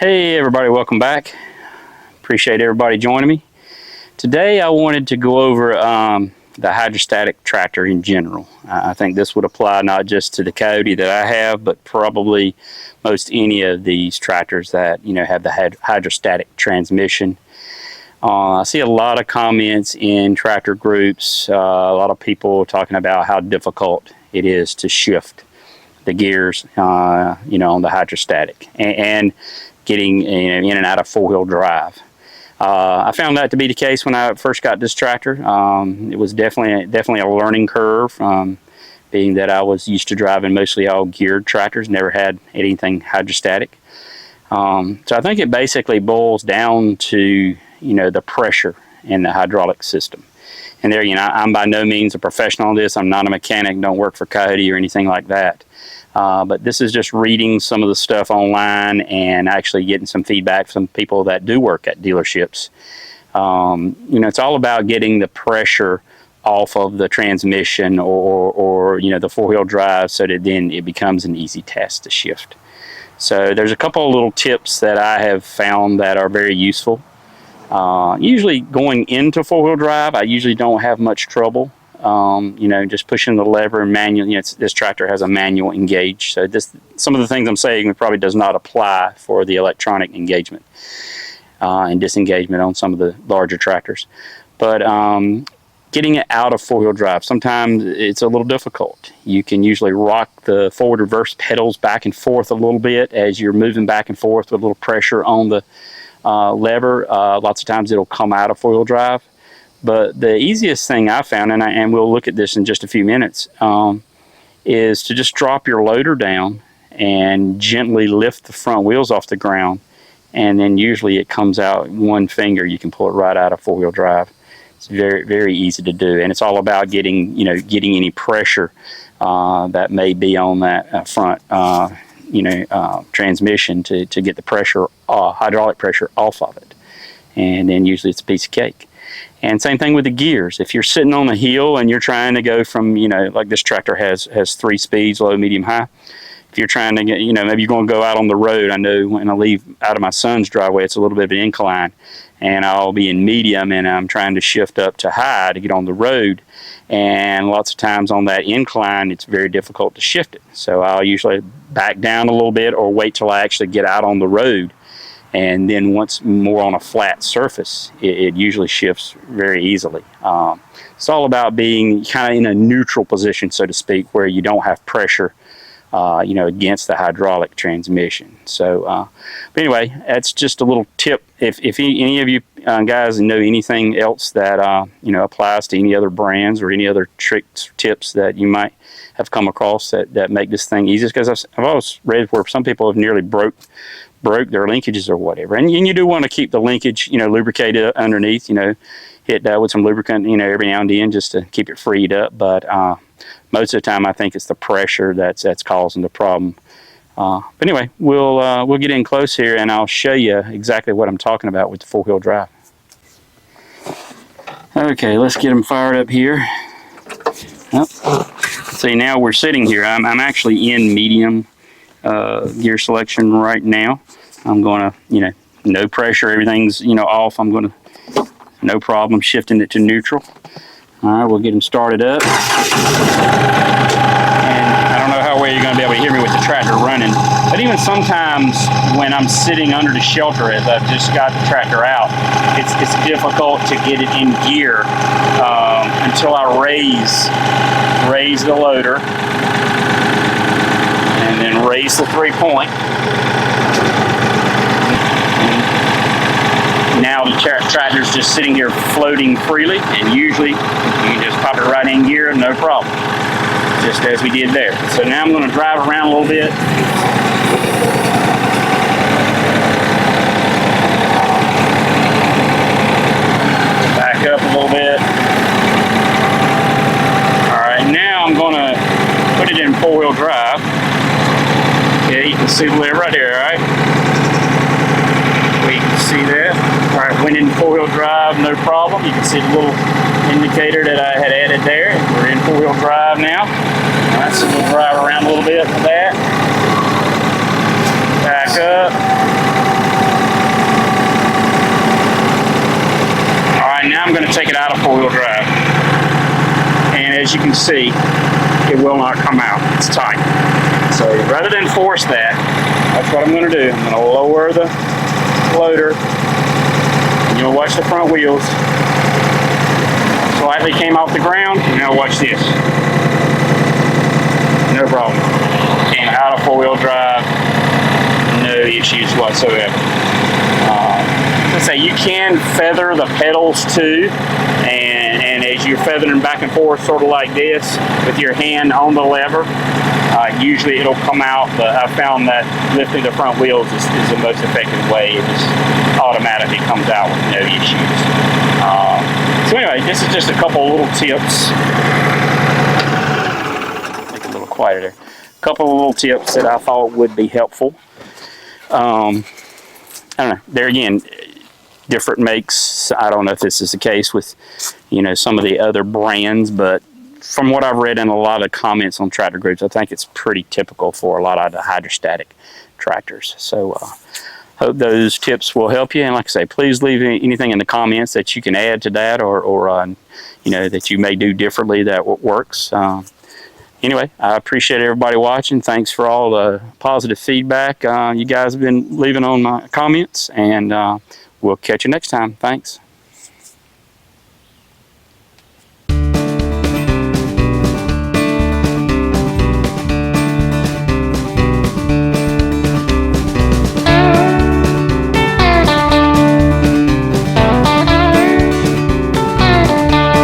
Hey everybody, welcome back. Appreciate everybody joining me. Today I wanted to go over the hydrostatic tractor in general. I think this would apply not just to the Kioti that I have, but probably most any of these tractors that have the hydrostatic transmission. I see a lot of comments in tractor groups, a lot of people talking about how difficult it is to shift the gears, on the hydrostatic and getting in and out of four-wheel drive. I found that to be the case when I first got this tractor. It was definitely a learning curve, being that I was used to driving mostly all geared tractors, never had anything hydrostatic. So I think it basically boils down to the pressure in the hydraulic system. And there, I'm by no means a professional on this. I'm not a mechanic, don't work for Kioti or anything like that. But this is just reading some of the stuff online and actually getting some feedback from people that do work at dealerships. It's all about getting the pressure off of the transmission or the four-wheel drive so that then it becomes an easy task to shift. So there's a couple of little tips that I have found that are very useful. Usually going into four-wheel drive, I usually don't have much trouble. Just pushing the lever and manual. This tractor has a manual engage, so some of the things I'm saying probably does not apply for the electronic engagement and disengagement on some of the larger tractors. But getting it out of four-wheel drive, sometimes it's a little difficult. You can usually rock the forward reverse pedals back and forth a little bit as you're moving back and forth with a little pressure on the lever. Lots of times it'll come out of four-wheel drive. But the easiest thing I found, and we'll look at this in just a few minutes, is to just drop your loader down and gently lift the front wheels off the ground. And then usually it comes out one finger. You can pull it right out of four-wheel drive. It's very, very easy to do. And it's all about getting any pressure that may be on that front transmission to get the pressure, hydraulic pressure off of it. And then usually it's a piece of cake. And same thing with the gears. If you're sitting on a hill and you're trying to go from, like this tractor has 3 speeds, low, medium, high. If you're trying to get, maybe you're going to go out on the road. I know when I leave out of my son's driveway, it's a little bit of an incline. And I'll be in medium and I'm trying to shift up to high to get on the road. And lots of times on that incline, it's very difficult to shift it. So I'll usually back down a little bit or wait till I actually get out on the road. And then once more on a flat surface, it usually shifts very easily. It's all about being kind of in a neutral position, so to speak, where you don't have pressure, against the hydraulic transmission. So, but anyway, that's just a little tip. If any of you guys know anything else that applies to any other brands or any other tricks, tips that you might have come across that make this thing easier, because I've always read where some people have nearly broke their linkages or whatever, and you do want to keep the linkage lubricated underneath, hit that with some lubricant every now and then just to keep it freed up. But most of the time I think it's the pressure that's causing the problem. But anyway, we'll get in close here and I'll show you exactly what I'm talking about with the four-wheel drive. Okay, let's get them fired up here. See, now we're sitting here. I'm actually in medium gear selection right now. I'm going to, no pressure, everything's, off. I'm going to, no problem, shifting it to neutral. All right, we'll get them started up. And I don't know how well you're going to be able to hear me with the tractor running, but even sometimes when I'm sitting under the shelter as I've just got the tractor out, it's difficult to get it in gear until I raise the loader and then raise the 3-point. Now the tractor's just sitting here floating freely, and usually you can just pop it right in gear, no problem, just as we did there. So now I'm going to drive around a little bit. Back up a little bit. Alright, now I'm going to put it in four-wheel drive. Okay, you can see the lever right there, alright? We can see that. Alright, went in four-wheel drive, no problem. You can see the little indicator that I had added there. We're in four-wheel drive now. Alright, so we'll drive around a little bit with that. Back up. as you can see, it will not come out. It's tight. So rather than force that, that's what I'm going to do. I'm going to lower the loader. And you'll watch the front wheels. Slightly came off the ground. Now watch this. No problem. Came out of four-wheel drive. No issues whatsoever. Let's say you can feather the pedals too, and as you're feathering back and forth, sort of like this, with your hand on the lever, usually it'll come out. But I found that lifting the front wheels is the most effective way. It just automatically comes out with no issues. So anyway, this is just a couple little tips. Make it a little quieter there. A couple of little tips that I thought would be helpful. I don't know. There again, different makes. I don't know if this is the case with, some of the other brands, but from what I've read in a lot of comments on tractor groups, I think it's pretty typical for a lot of the hydrostatic tractors. So hope those tips will help you. And like I say, please leave anything in the comments that you can add to that, or that you may do differently that works. Anyway, I appreciate everybody watching. Thanks for all the positive feedback you guys have been leaving on my comments, and we'll catch you next time. Thanks.